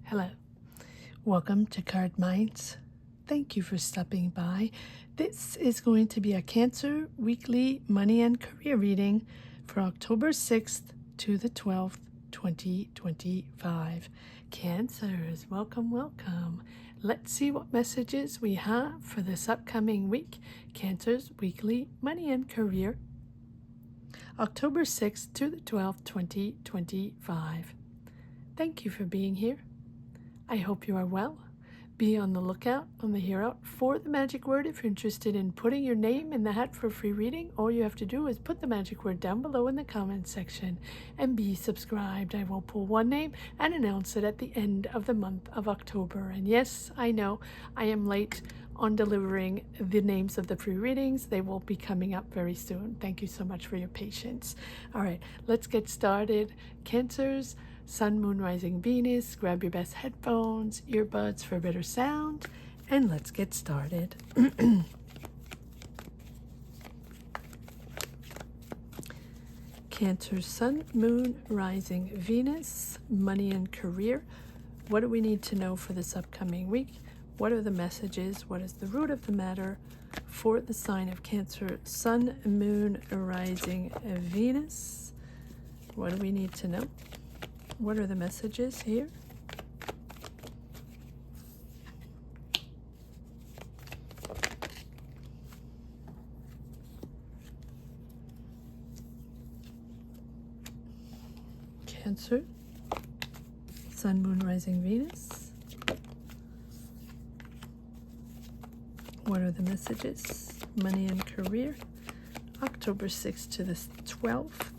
Hello, welcome to Cardminds. Thank you for stopping by. This is going to be a Cancer weekly money and career reading for October 6th to the 12th, 2025. Cancers, welcome, welcome. Let's see what messages we have for this upcoming week. Cancer's weekly money and career, October 6th to the 12th, 2025. Thank you for being here. I hope you are well. Be on the lookout, on the hear out for the magic word. If you're interested in putting your name in the hat for a free reading, all you have to do is put the magic word down below in the comment section and be subscribed. I will pull one name and announce it at the end of the month of October. And yes, I know I am late on delivering the names of the free readings. They will be coming up very soon. Thank you so much for your patience. All right, let's get started. Cancers, Sun, Moon, Rising, Venus. Grab your best headphones, earbuds for better sound, and let's get started. Cancer, Sun, Moon, Rising, Venus. Money and career. What do we need to know for this upcoming week? What are the messages? What is the root of the matter for the sign of Cancer, Sun, Moon, Rising, Venus? What do we need to know? What are the messages here? Cancer, Sun, Moon, Rising, Venus. What are the messages? Money and career, October 6th to the 12th.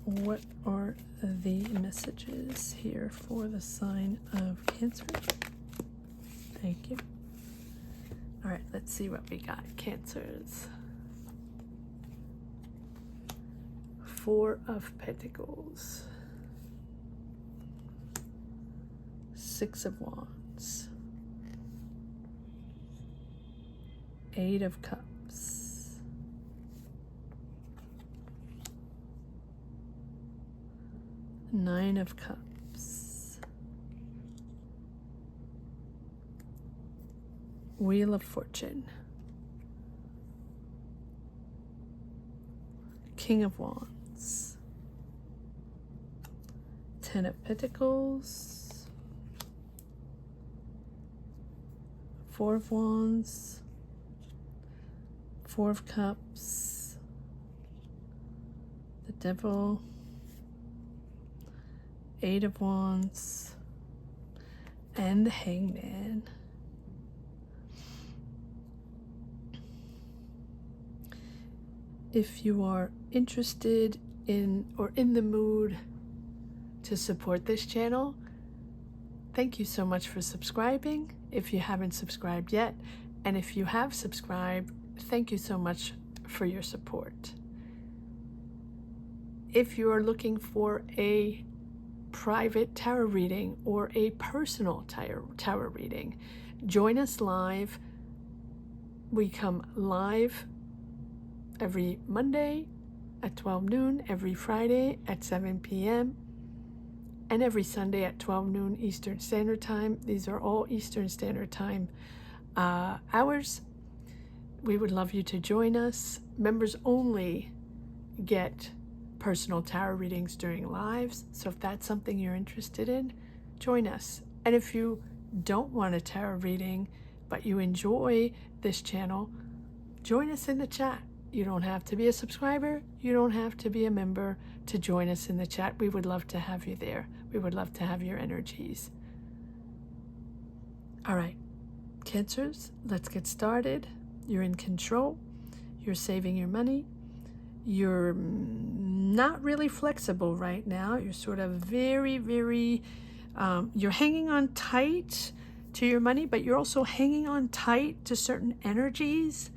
What are the messages here for the sign of Cancer? Thank you. All right, let's see what we got. Cancers. Four of Pentacles. Six of Wands. Eight of Cups. Nine of Cups. Wheel of Fortune. King of Wands. Ten of Pentacles. Four of Wands. Four of Cups. The Devil. Eight of Wands, and the Hangman. If you are interested in or in the mood to support this channel, thank you so much for subscribing if you haven't subscribed yet. And if you have subscribed, thank you so much for your support. If you are looking for a private tarot reading or a personal tarot reading, join us live. We come live every Monday at 12 noon, every Friday at 7 p.m., and every Sunday at 12 noon Eastern Standard Time. These are all Eastern Standard Time hours. We would love you to join us. Members only get personal tarot readings during lives, so if that's something you're interested in, join us. And if you don't want a tarot reading but you enjoy this channel, join us in the chat. You don't have to be a subscriber, you don't have to be a member to join us in the chat. We would love to have you there. We would love to have your energies. All right, Cancers, let's get started. You're in control, you're saving your money, you're not really flexible right now. You're sort of very, you're hanging on tight to your money, but you're also hanging on tight to certain energies.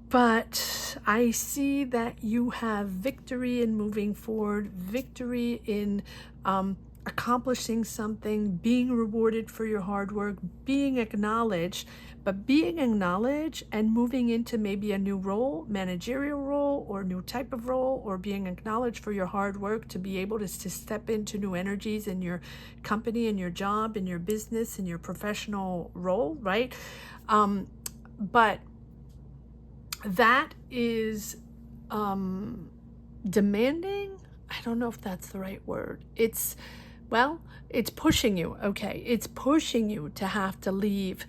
But I see that you have victory in moving forward, victory in accomplishing something, being rewarded for your hard work, being acknowledged, but being acknowledged and moving into maybe a new role, managerial role, or new type of role, or being acknowledged for your hard work to be able to step into new energies in your company, in your job, in your business, in your professional role, right? But that is demanding. I don't know if that's the right word. It's pushing you. Okay, it's pushing you to have to leave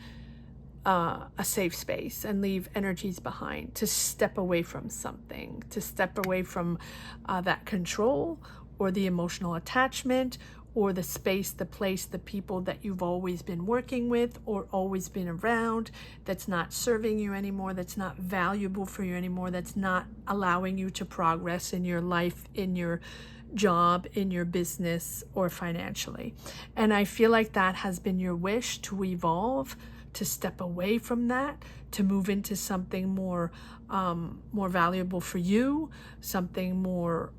a safe space and leave energies behind, to step away from something, to step away from that control or the emotional attachment or the space, the place, the people that you've always been working with or always been around, that's not serving you anymore, that's not valuable for you anymore, that's not allowing you to progress in your life, in your job, in your business, or financially. And I feel like that has been your wish, to evolve, to step away from that, to move into something more valuable for you, something more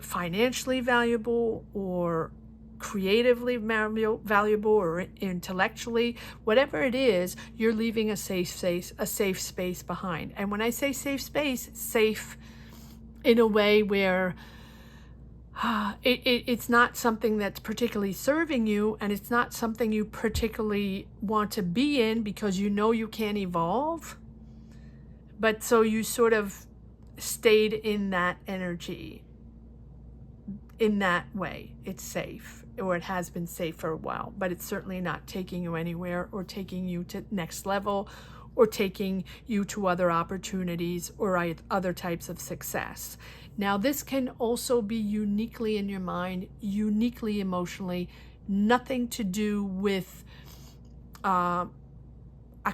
financially valuable or creatively valuable or intellectually, whatever it is, you're leaving a safe space behind. And when I say safe space, safe in a way where it's not something that's particularly serving you, and it's not something you particularly want to be in because you know you can't evolve. But so you sort of stayed in that energy. In that way, it's safe, or it has been safe for a while, but it's certainly not taking you anywhere or taking you to next level or taking you to other opportunities or other types of success. Now, this can also be uniquely in your mind, uniquely emotionally, nothing to do with a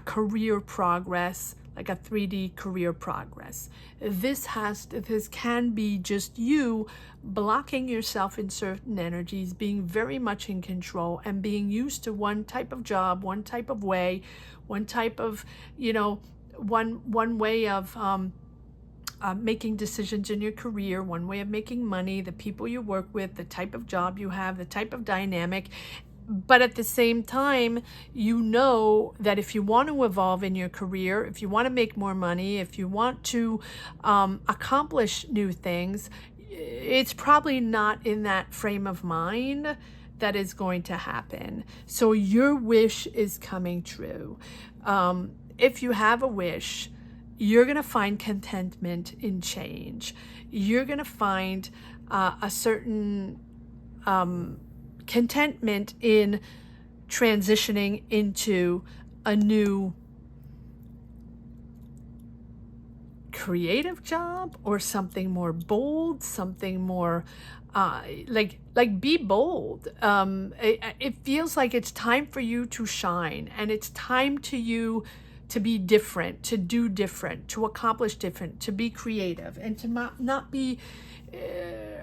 career progress, like a 3D career progress. This can be just you blocking yourself in certain energies, being very much in control and being used to one type of job, one type of way, one type of, one way of making decisions in your career, one way of making money, the people you work with, the type of job you have, the type of dynamic. But at the same time, you know that if you want to evolve in your career, if you want to make more money, if you want to accomplish new things, it's probably not in that frame of mind that is going to happen. So your wish is coming true. If you have a wish, you're going to find contentment in change. You're going to find a certain contentment in transitioning into a new creative job or something more bold, something more like be bold. It feels like it's time for you to shine, and it's time to you to be different, to do different, to accomplish different, to be creative, and to not be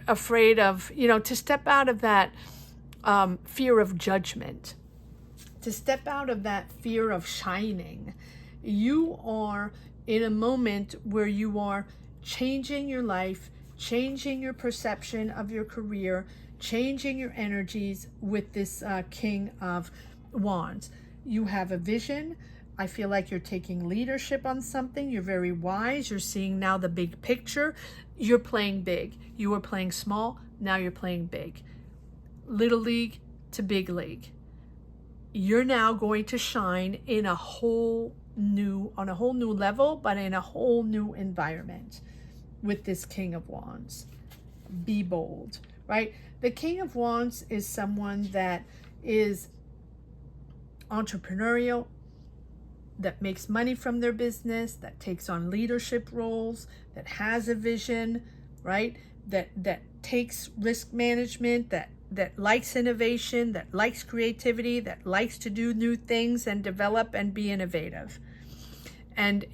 afraid of, to step out of that fear of judgment, to step out of that fear of shining. You are in a moment where you are changing your life, changing your perception of your career, changing your energies with this King of Wands. You have a vision. I feel like you're taking leadership on something. You're very wise. You're seeing now the big picture. You're playing big. You were playing small. Now you're playing big. Little league to big league. You're now going to shine in on a whole new level, but in a whole new environment with this King of Wands. Be bold, right? The King of Wands is someone that is entrepreneurial, that makes money from their business, that takes on leadership roles, that has a vision, right? That takes risk management, that likes innovation, that likes creativity, that likes to do new things and develop and be innovative. And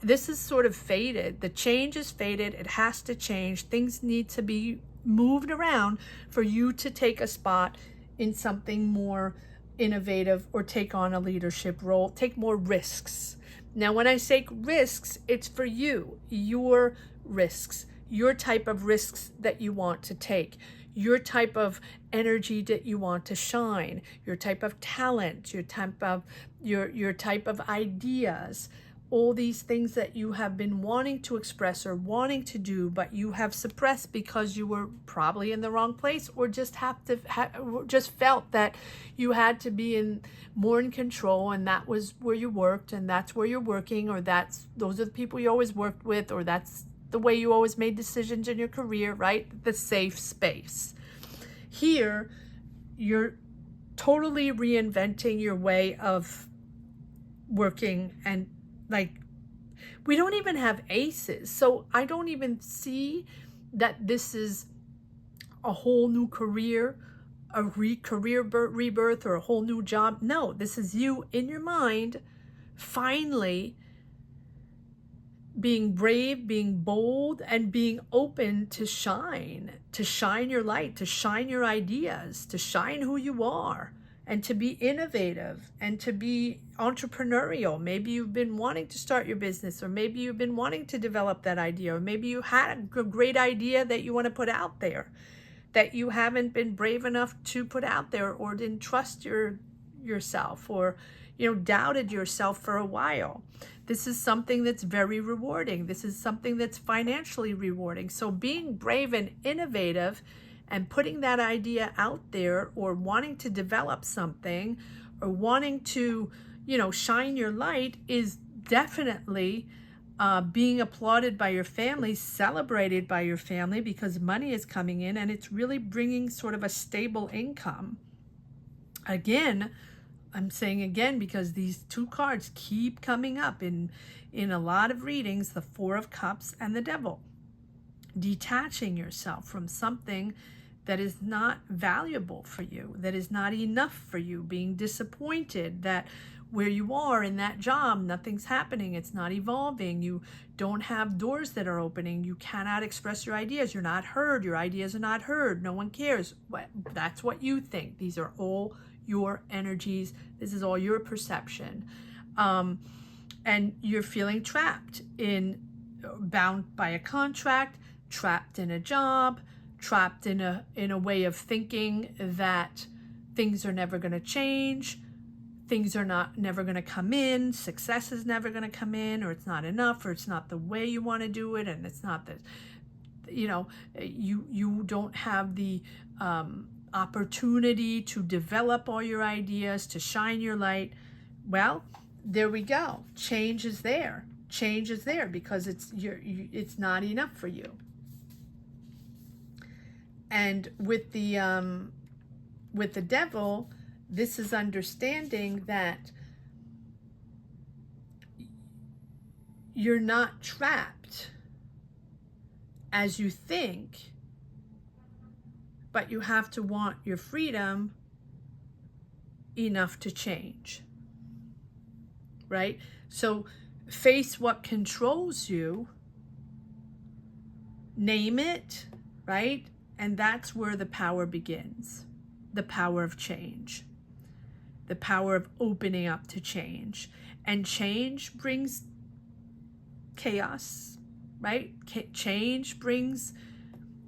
this is sort of faded. The change is faded. It has to change. Things need to be moved around for you to take a spot in something more innovative or take on a leadership role, take more risks. Now, when I say risks, it's for you, your risks, your type of risks that you want to take, your type of energy that you want to shine, your type of talent, your type of ideas, all these things that you have been wanting to express or wanting to do, but you have suppressed because you were probably in the wrong place, or just just felt that you had to be more in control, and that was where you worked, and that's where you're working, or those are the people you always worked with, or that's the way you always made decisions in your career, right? The safe space. Here, you're totally reinventing your way of working, and like, we don't even have aces, so I don't even see that this is a whole new career, career rebirth, or a whole new job. No, this is you in your mind finally being brave, being bold, and being open to shine your light, to shine your ideas, to shine who you are, and to be innovative, and to be entrepreneurial. Maybe you've been wanting to start your business, or maybe you've been wanting to develop that idea, or maybe you had a great idea that you want to put out there that you haven't been brave enough to put out there, or didn't trust yourself, or doubted yourself for a while. This is something that's very rewarding. This is something that's financially rewarding. So being brave and innovative and putting that idea out there, or wanting to develop something, or wanting to, shine your light, is definitely being applauded by your family, celebrated by your family, because money is coming in and it's really bringing sort of a stable income. Again, I'm saying again because these two cards keep coming up in a lot of readings, the Four of Cups and the Devil. Detaching yourself from something that is not valuable for you, that is not enough for you, being disappointed that where you are in that job, nothing's happening, it's not evolving, you don't have doors that are opening, you cannot express your ideas, you're not heard, your ideas are not heard, no one cares. That's what you think. These are all your energies. This is all your perception. And you're feeling trapped bound by a contract, trapped in a job, trapped in a way of thinking that things are never going to change, things are never going to come in, success is never going to come in, or it's not enough, or it's not the way you want to do it, and it's not that, you don't have the opportunity to develop all your ideas, to shine your light. Well, there we go. Change is there. Change is there because it's not enough for you. And with the Devil, this is understanding that you're not trapped as you think, but you have to want your freedom enough to change, right? So face what controls you, name it, right? And that's where the power begins, the power of change, the power of opening up to change. And change brings chaos, right? Change brings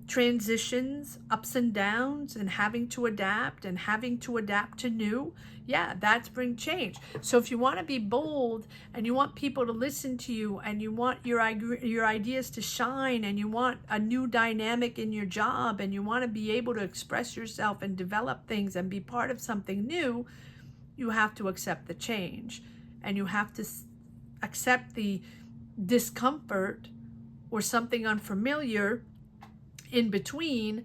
transitions, ups and downs, and having to adapt to new. Yeah, that's bring change. So if you want to be bold, and you want people to listen to you, and you want your ideas to shine, and you want a new dynamic in your job, and you want to be able to express yourself and develop things and be part of something new, you have to accept the change, and you have to accept the discomfort or something unfamiliar in between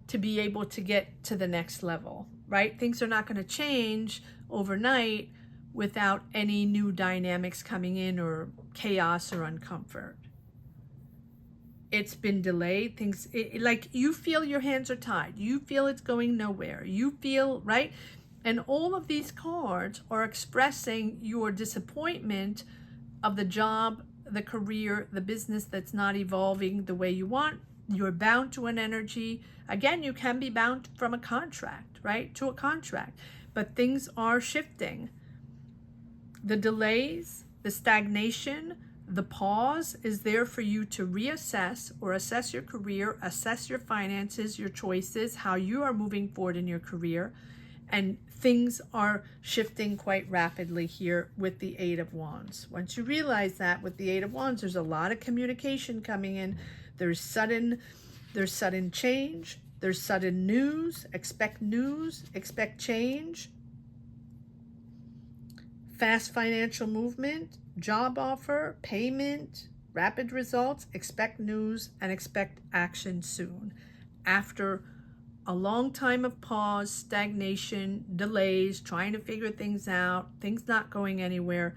to be able to get to the next level, right? Things are not going to change overnight without any new dynamics coming in, or chaos or uncomfort. It's been delayed. Like you feel your hands are tied. You feel it's going nowhere. You feel, right? And all of these cards are expressing your disappointment of the job, the career, the business that's not evolving the way you want. You're bound to an energy. Again, you can be bound from a contract, right? To a contract. But things are shifting. The delays, the stagnation, The pause is there for you to reassess or assess your career, assess your finances, your choices, how you are moving forward in your career. And things are shifting quite rapidly here with the Eight of Wands. Once you realize that with the Eight of Wands, there's a lot of communication coming in. There's sudden change. There's sudden news. Expect change. Fast financial movement, job offer, payment, rapid results. Expect news and expect action soon. After a long time of pause, stagnation, delays, trying to figure things out, things not going anywhere,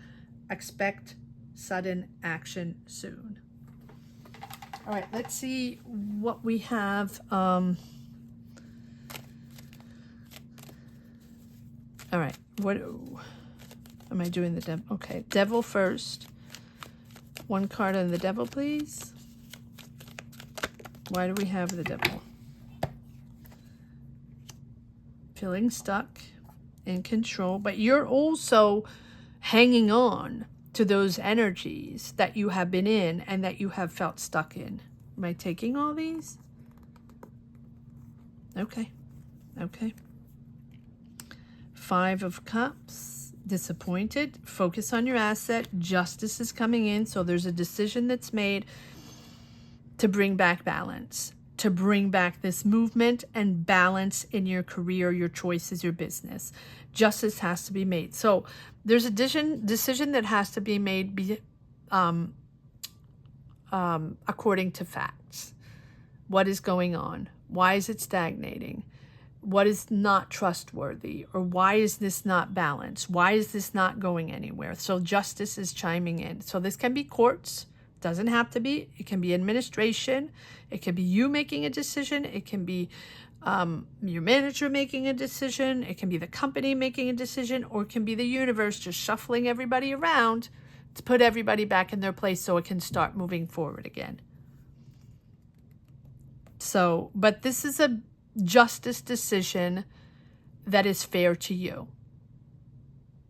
expect sudden action soon. All right, let's see what we have. All right, what am I doing? The devil? Okay, devil first. One card on the devil, please. Why do we have the devil? Feeling stuck, in control, but you're also hanging on to those energies that you have been in and that you have felt stuck in. Am I taking all these? Okay. Five of Cups, disappointed. Focus on your asset. Justice is coming in, so there's a decision that's made to bring back balance, to bring back this movement and balance in your career, your choices, your business. Justice has to be made. So there's a decision that has to be made according to facts. What is going on? Why is it stagnating? What is not trustworthy? Or why is this not balanced? Why is this not going anywhere? So justice is chiming in. So this can be courts. Doesn't have to be. It can be administration. It can be you making a decision. It can be your manager making a decision. It can be the company making a decision, or it can be the universe just shuffling everybody around to put everybody back in their place so it can start moving forward again. So, but this is a justice decision that is fair to you,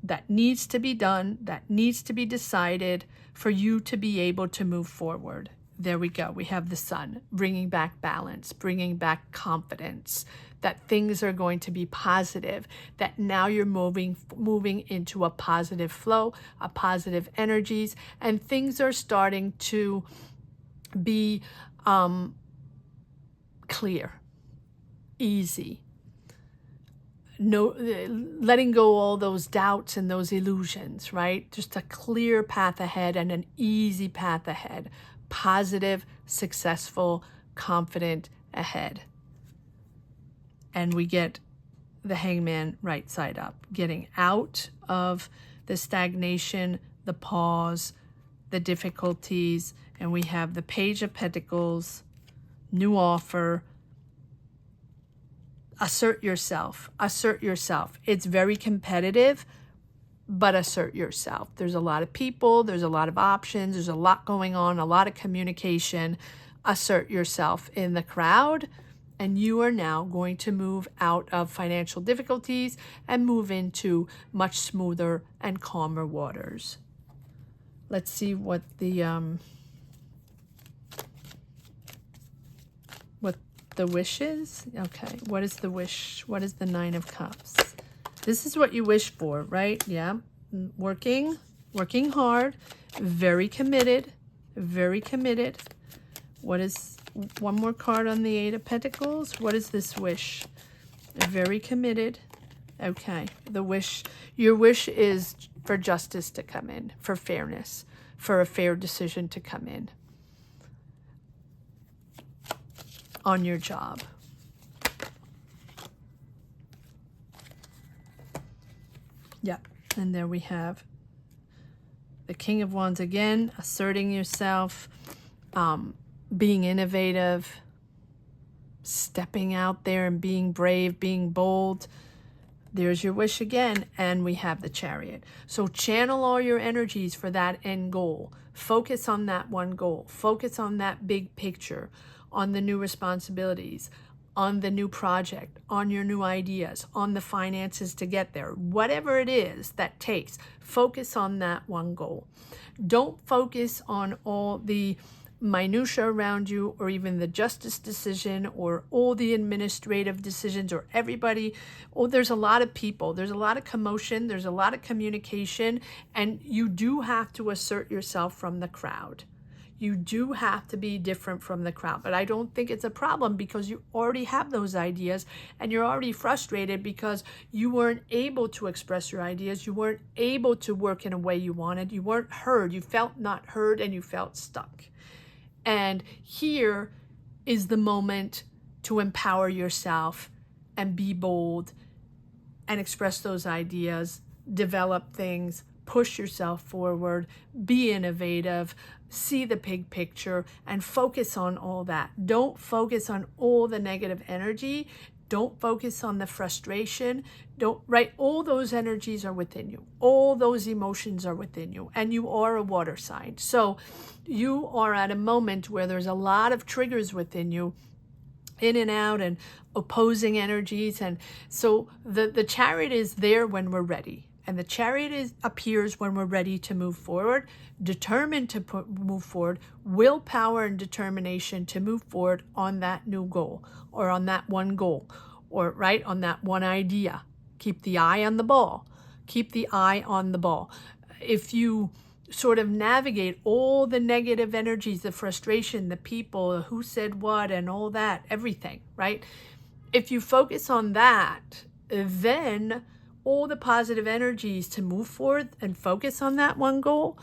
that needs to be done, that needs to be decided for you to be able to move forward. There we go. We have the Sun bringing back balance, bringing back confidence, that things are going to be positive, that now you're moving into a positive flow, a positive energies, and things are starting to be clear, easy. No, letting go all those doubts and those illusions, right? Just a clear path ahead and an easy path ahead. Positive, successful, confident ahead. And we get the Hangman right side up, getting out of the stagnation, the pause, the difficulties, and we have the Page of Pentacles, new offer. Assert yourself. Assert yourself. It's very competitive, but assert yourself. There's a lot of people. There's a lot of options. There's a lot going on, a lot of communication. Assert yourself in the crowd, and you are now going to move out of financial difficulties and move into much smoother and calmer waters. Let's see what the wish is. Okay, what is the wish? What is the Nine of Cups? This is what you wish for, right? Yeah, working hard, very committed. What is one more card on the Eight of Pentacles? What is this wish? Very committed. Okay, the wish, your wish is for justice to come in, for fairness, for a fair decision to come in on your job. Yep, and there we have the King of Wands again, asserting yourself, being innovative, stepping out there and being brave, being bold. There's your wish again, and we have the Chariot. So channel all your energies for that end goal. Focus on that one goal. Focus on that big picture, on the new responsibilities, on the new project, on your new ideas, on the finances to get there. Whatever it is that takes, focus on that one goal. Don't focus on all the minutia around you, or even the justice decision, or all the administrative decisions, or everybody. Oh, there's a lot of people, there's a lot of commotion, there's a lot of communication, and you do have to assert yourself from the crowd. You do have to be different from the crowd, but I don't think it's a problem, because you already have those ideas and you're already frustrated because you weren't able to express your ideas. You weren't able to work in a way you wanted. You weren't heard. You felt not heard and you felt stuck. And here is the moment to empower yourself and be bold and express those ideas, develop things, push yourself forward, be innovative, see the big picture, and focus on all that. Don't focus on all the negative energy. Don't focus on the frustration. Right? All those energies are within you. All those emotions are within you. And you are a water sign. So you are at a moment where there's a lot of triggers within you, in and out, and opposing energies. And so the chariot is there when we're ready. And the chariot appears when we're ready to move forward, determined to move forward, willpower and determination to move forward on that new goal, or on that one goal, or right on that one idea. Keep the eye on the ball. Keep the eye on the ball. If you sort of navigate all the negative energies, the frustration, the people, who said what, and all that, everything, right? If you focus on that, then all the positive energies to move forward and focus on that one goal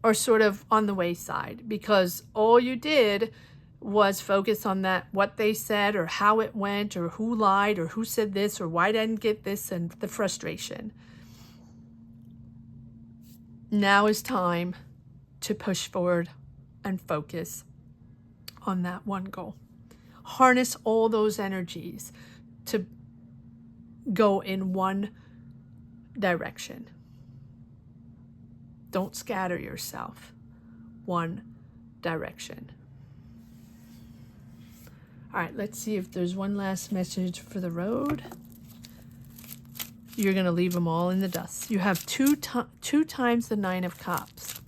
are sort of on the wayside, because all you did was focus on that, what they said, or how it went, or who lied, or who said this, or why didn't get this, and the frustration. Now is time to push forward and focus on that one goal. Harness all those energies to go in one direction. Don't scatter yourself. One direction. All right, let's see if there's one last message for the road. You're going to leave them all in the dust. You have two times the 9 of Cups.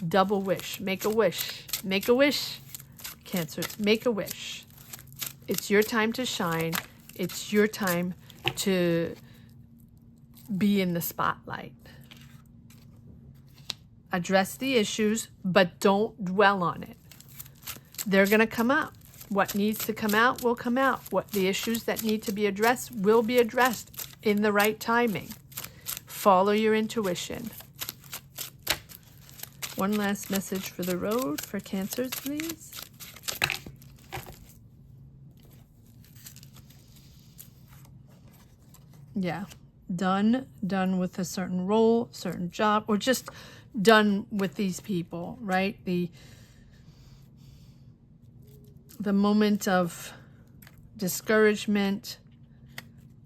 Double wish. Make a wish. Make a wish. Cancer, make a wish. It's your time to shine. It's your time to be in the spotlight. Address the issues, but don't dwell on it. They're going to come out. What needs to come out will come out. What the issues that need to be addressed will be addressed in the right timing. Follow your intuition. One last message for the road for Cancers, please. Yeah. Done with a certain role, certain job, or just done with these people, right? The moment of discouragement,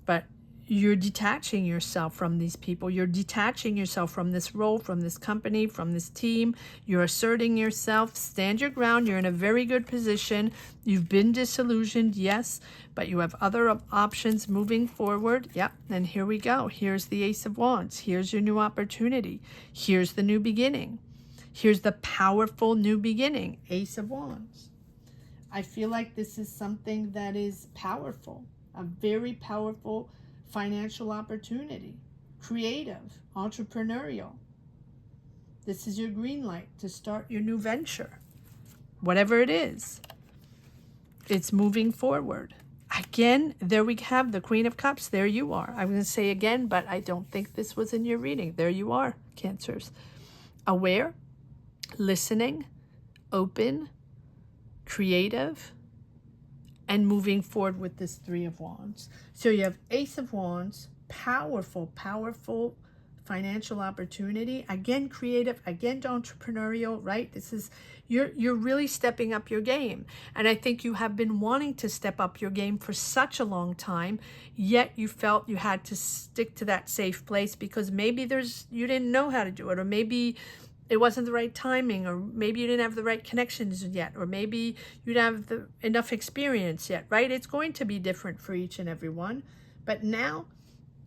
but you're detaching yourself from these people. You're detaching yourself from this role, from this company, from this team. You're asserting yourself. Stand your ground. You're in a very good position. You've been disillusioned, yes, but you have other options moving forward. Yep, and here we go. Here's the Ace of Wands. Here's your new opportunity. Here's the new beginning. Here's the powerful new beginning, Ace of Wands. I feel like this is something that is powerful, a very powerful financial opportunity, creative, entrepreneurial. This is your green light to start your new venture. Whatever it is, it's moving forward. Again, there we have the Queen of Cups. There you are. I'm going to say again, but I don't think this was in your reading. There you are, Cancers. Aware, listening, open, creative, and moving forward with this 3 of Wands. So you have Ace of Wands, powerful, powerful financial opportunity. Again, creative, again, entrepreneurial, right? This is, you're really stepping up your game. And I think you have been wanting to step up your game for such a long time, yet you felt you had to stick to that safe place because maybe you didn't know how to do it, or maybe it wasn't the right timing, or maybe you didn't have the right connections yet, or maybe you didn't have enough experience yet, right? It's going to be different for each and every one. But now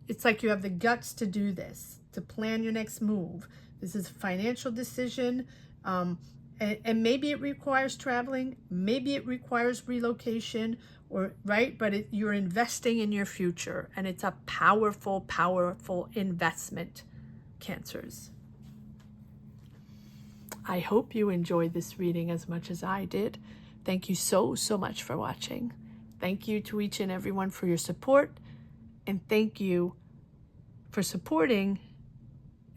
it's like you have the guts to do this, to plan your next move. This is a financial decision. And maybe it requires traveling, maybe it requires relocation, or right, but you're investing in your future, and it's a powerful, powerful investment, Cancers. I hope you enjoyed this reading as much as I did. Thank you so much for watching. Thank you to each and everyone for your support, and thank you for supporting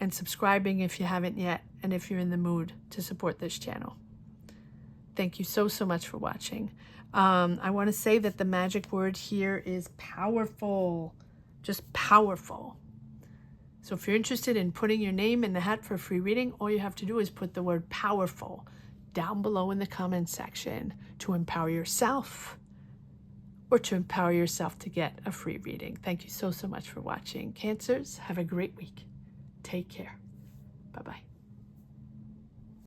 and subscribing if you haven't yet, and if you're in the mood to support this channel. Thank you so much for watching. I want to say that the magic word here is powerful, just powerful. So if you're interested in putting your name in the hat for a free reading, all you have to do is put the word powerful down below in the comments section to empower yourself, or to empower yourself to get a free reading. Thank you so much for watching. Cancers, have a great week. Take care. Bye-bye.